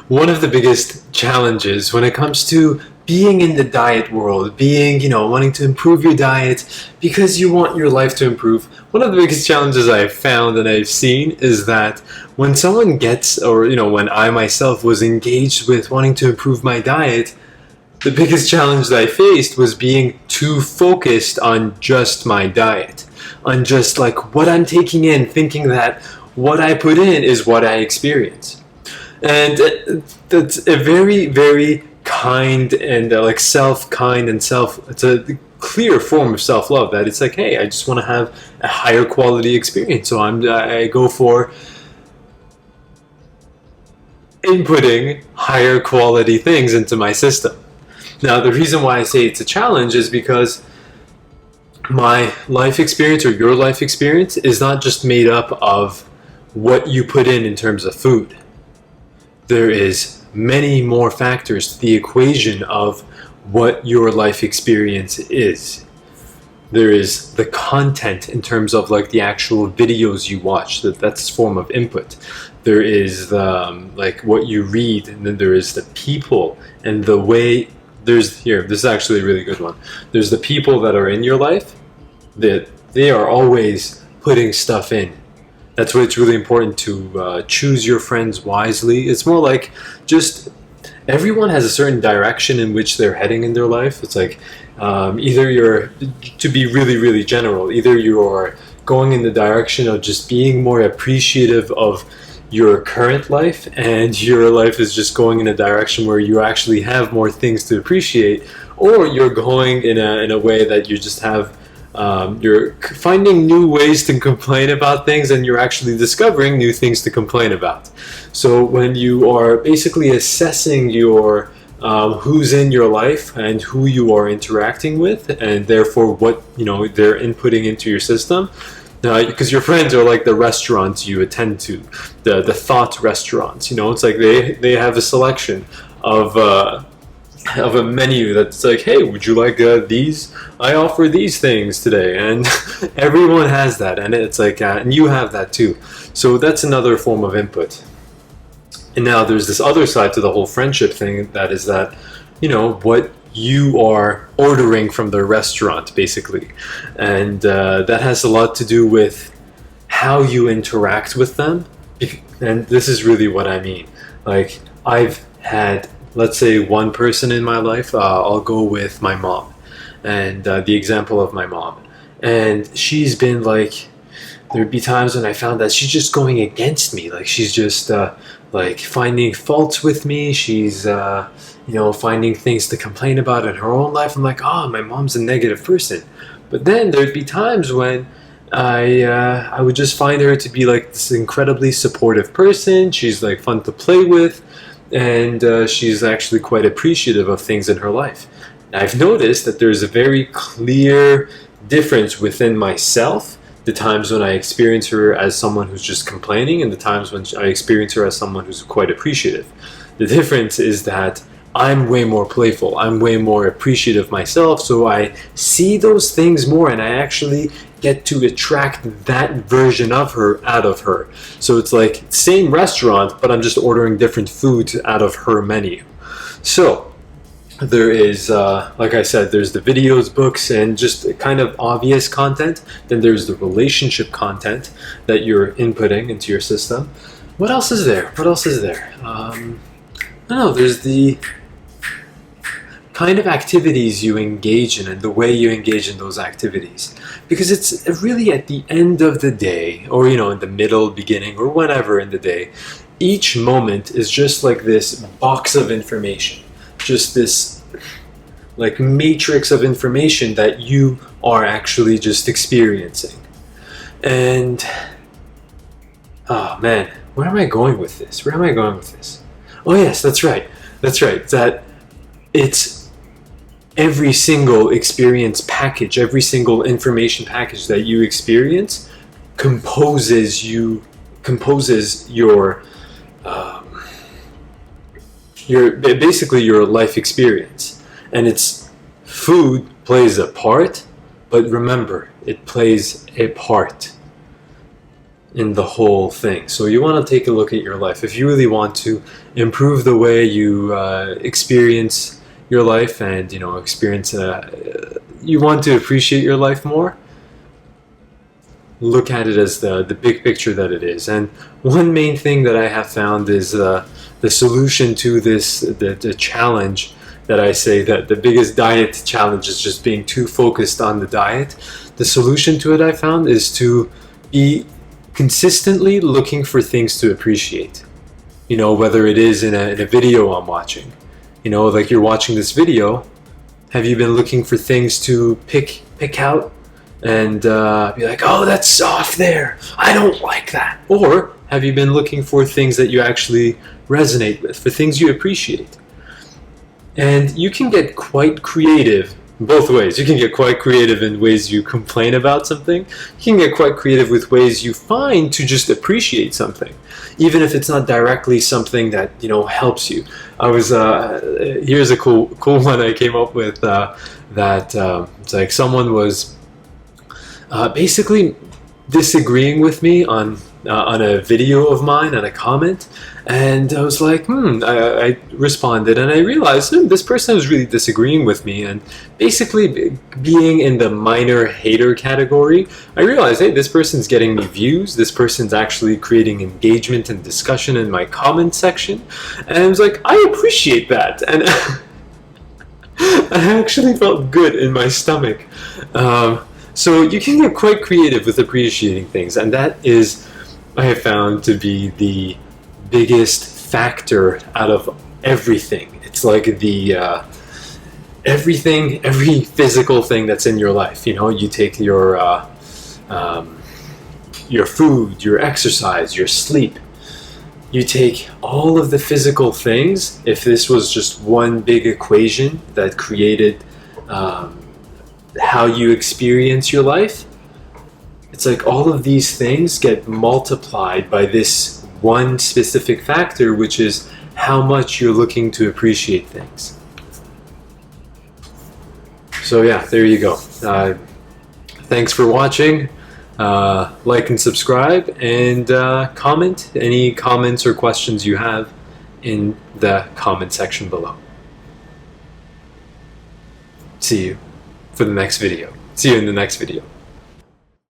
one of the biggest challenges when it comes to being in the diet world, being, wanting to improve your diet because you want your life to improve. One of the biggest challenges I've found and I've seen is that when someone gets, or, when I myself was engaged with wanting to improve my diet, the biggest challenge that I faced was being too focused on just my diet, on just like what I'm taking in, thinking that what I put in is what I experience. And that's a very, very kind and self-kind and it's a clear form of self-love that it's like, hey, I just want to have a higher quality experience. So I go for inputting higher quality things into my system. Now, the reason why I say it's a challenge is because my life experience or your life experience is not just made up of what you put in terms of food. There is many more factors to the equation of what your life experience is. There is the content in terms of like the actual videos you watch, that's a form of input. There is the, what you read, and then there is the people and the way. This is actually a really good one. There's the people that are in your life that they are always putting stuff in. That's why it's really important to choose your friends wisely. It's more like just everyone has a certain direction in which they're heading in their life. It's like either you're, to be really, really general, either you're going in the direction of just being more appreciative of your current life, and your life is just going in a direction where you actually have more things to appreciate, or you're going in a way that you just have you're finding new ways to complain about things, and you're actually discovering new things to complain about. So when you are basically assessing your who's in your life and who you are interacting with, and therefore what they're inputting into your system, because your friends are like the restaurants you attend to, the thought restaurants. It's like they have a selection of a menu that's like, hey, would you like these? I offer these things today, and everyone has that, and it's like, and you have that too. So that's another form of input. And now there's this other side to the whole friendship thing, that is that, what you are ordering from the restaurant, basically. And that has a lot to do with how you interact with them. And this is really what I mean. Like, I've had, let's say, one person in my life, I'll go with my mom, and the example of my mom. And she's been like, there'd be times when I found that she's just going against me. Like, she's just finding faults with me. She's finding things to complain about in her own life. I'm like, oh, my mom's a negative person. But then there'd be times when I would just find her to be like this incredibly supportive person. She's like fun to play with, and she's actually quite appreciative of things in her life. I've noticed that there's a very clear difference within myself, the times when I experience her as someone who's just complaining, and the times when I experience her as someone who's quite appreciative. The difference is that I'm way more playful, I'm way more appreciative myself, so I see those things more, and I actually get to attract that version of her out of her. So it's like same restaurant, but I'm just ordering different foods out of her menu. So there is, like I said, there's the videos, books, and just kind of obvious content. Then there's the relationship content that you're inputting into your system. What else is there? I don't know, there's the kind of activities you engage in and the way you engage in those activities. Because it's really at the end of the day, or in the middle, beginning, or whenever in the day, each moment is just like this box of information. Just this like matrix of information that you are actually just experiencing. And oh man, where am I going with this? Oh yes, that's right. That it's every single experience package, every single information package that you experience composes your basically your life experience. And it's food plays a part, but remember, it plays a part. in the whole thing. So you want to take a look at your life. If you really want to improve the way you experience your life, and you want to appreciate your life more, look at it as the big picture that it is. And one main thing that I have found is the solution to this, the challenge that I say, that the biggest diet challenge is just being too focused on the diet. The solution to it, I found, is to be consistently looking for things to appreciate. Whether it is in a video I'm watching, like you're watching this video, have you been looking for things to pick out and be like, oh, that's soft there, I don't like that? Or have you been looking for things that you actually resonate with, for things you appreciate? And you can get quite creative both ways. You can get quite creative in ways you complain about something. You can get quite creative with ways you find to just appreciate something, even if it's not directly something that helps you. Here's a cool one I came up with, it's like someone was basically disagreeing with me on a video of mine, on a comment, and I was like, I responded, and I realized this person was really disagreeing with me, and basically being in the minor hater category. I realized, hey, this person's getting me views, this person's actually creating engagement and discussion in my comment section, and I was like, I appreciate that, and I actually felt good in my stomach. So you can get quite creative with appreciating things, and that is, I have found, to be the biggest factor out of everything. It's like every physical thing that's in your life. You take your food, your exercise, your sleep. You take all of the physical things. If this was just one big equation that created how you experience your life, it's like all of these things get multiplied by this one specific factor, which is how much you're looking to appreciate things. So yeah, there you go. Thanks for watching. Like and subscribe, and comment any comments or questions you have in the comment section below. See you in the next video.